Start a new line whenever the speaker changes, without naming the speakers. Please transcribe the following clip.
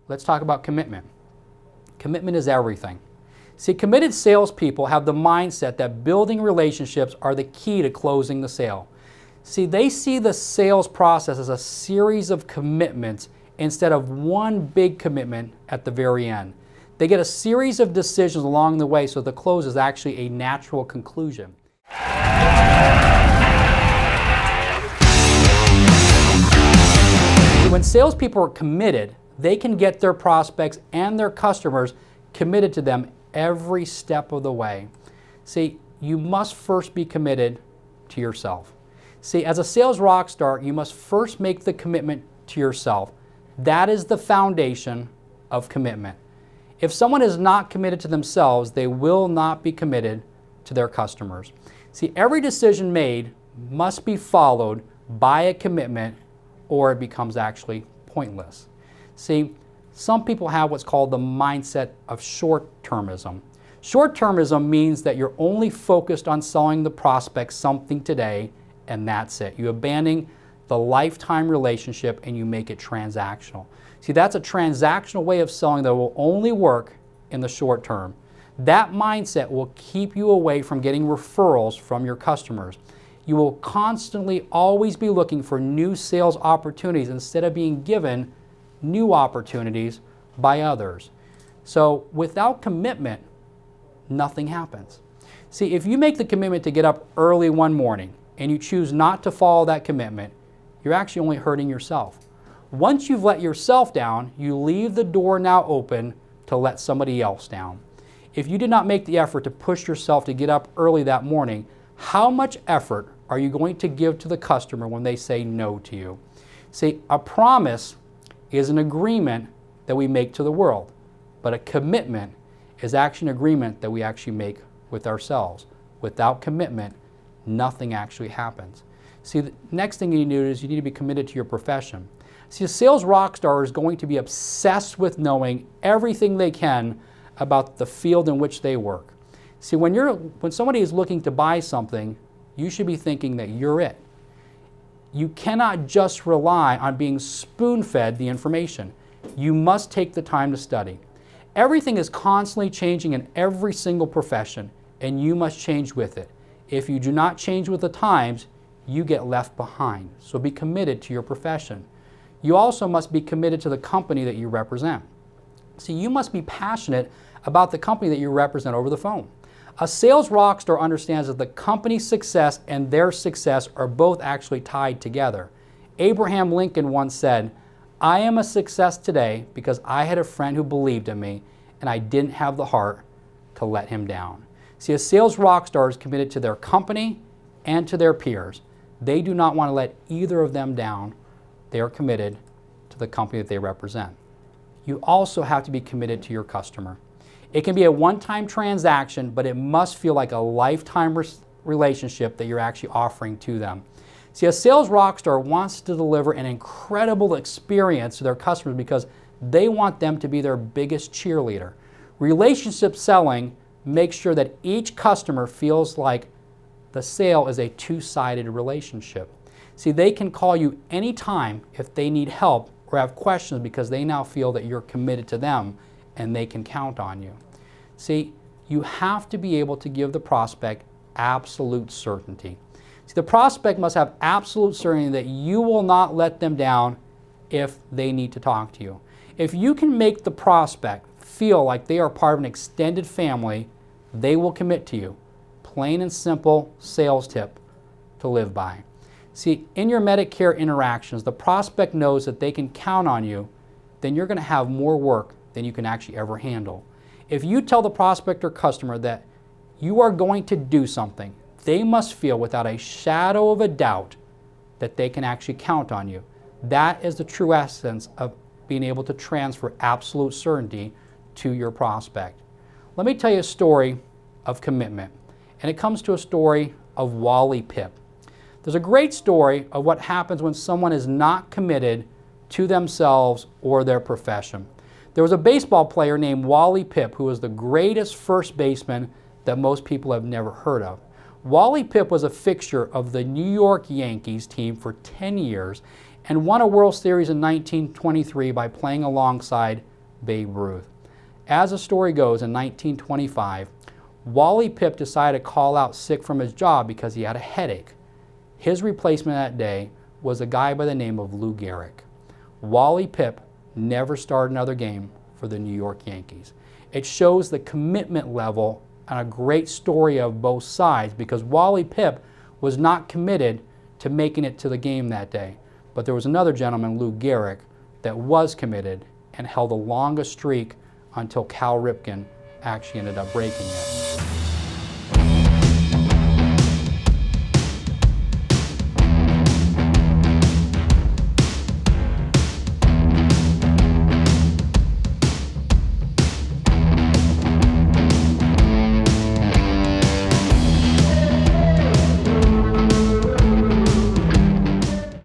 let's talk about commitment. Commitment is everything. See, committed salespeople have the mindset that building relationships are the key to closing the sale. See, they see the sales process as a series of commitments instead of one big commitment at the very end. They get a series of decisions along the way, so the close is actually a natural conclusion. When salespeople are committed, they can get their prospects and their customers committed to them every step of the way. See, you must first be committed to yourself. See, as a sales rock star, you must first make the commitment to yourself. That is the foundation of commitment. If someone is not committed to themselves, they will not be committed to their customers. See, every decision made must be followed by a commitment or it becomes actually pointless. See, some people have what's called the mindset of short-termism. Short-termism means that you're only focused on selling the prospect something today and that's it. You abandon the lifetime relationship and you make it transactional. See, that's a transactional way of selling that will only work in the short term. That mindset will keep you away from getting referrals from your customers. You will constantly always be looking for new sales opportunities instead of being given new opportunities by others. So without commitment, nothing happens. See, if you make the commitment to get up early one morning and you choose not to follow that commitment, you're actually only hurting yourself. Once you've let yourself down, you leave the door now open to let somebody else down. If you did not make the effort to push yourself to get up early that morning, how much effort are you going to give to the customer when they say no to you? See, a promise is an agreement that we make to the world, but a commitment is actually an agreement that we actually make with ourselves. Without commitment, nothing actually happens. See, the next thing you need to do is you need to be committed to your profession. See, a sales rock star is going to be obsessed with knowing everything they can about the field in which they work. See, when somebody is looking to buy something, you should be thinking that you're it. You cannot just rely on being spoon-fed the information. You must take the time to study. Everything is constantly changing in every single profession, and you must change with it. If you do not change with the times, you get left behind. So be committed to your profession. You also must be committed to the company that you represent. See, you must be passionate about the company that you represent over the phone. A sales rock star understands that the company's success and their success are both actually tied together. Abraham Lincoln once said, "I am a success today because I had a friend who believed in me and I didn't have the heart to let him down." See, a sales rock star is committed to their company and to their peers. They do not want to let either of them down. They are committed to the company that they represent. You also have to be committed to your customer. It can be a one-time transaction, but it must feel like a lifetime relationship that you're actually offering to them. See, a sales rock star wants to deliver an incredible experience to their customers because they want them to be their biggest cheerleader. Relationship selling makes sure that each customer feels like the sale is a two-sided relationship. See, they can call you anytime if they need help or have questions because they now feel that you're committed to them and they can count on you. See, you have to be able to give the prospect absolute certainty. See, the prospect must have absolute certainty that you will not let them down if they need to talk to you. If you can make the prospect feel like they are part of an extended family, they will commit to you. Plain and simple sales tip to live by. See, in your Medicare interactions, the prospect knows that they can count on you, then you're going to have more work than you can actually ever handle. If you tell the prospect or customer that you are going to do something, they must feel without a shadow of a doubt that they can actually count on you. That is the true essence of being able to transfer absolute certainty to your prospect. Let me tell you a story of commitment, and it comes to a story of Wally Pipp. There's a great story of what happens when someone is not committed to themselves or their profession. There was a baseball player named Wally Pipp who was the greatest first baseman that most people have never heard of. Wally Pipp was a fixture of the New York Yankees team for 10 years and won a World Series in 1923 by playing alongside Babe Ruth. As the story goes, in 1925, Wally Pipp decided to call out sick from his job because he had a headache. His replacement that day was a guy by the name of Lou Gehrig. Wally Pipp never started another game for the New York Yankees. It shows the commitment level and a great story of both sides, because Wally Pipp was not committed to making it to the game that day. But there was another gentleman, Lou Gehrig, that was committed and held the longest streak until Cal Ripken actually ended up breaking it.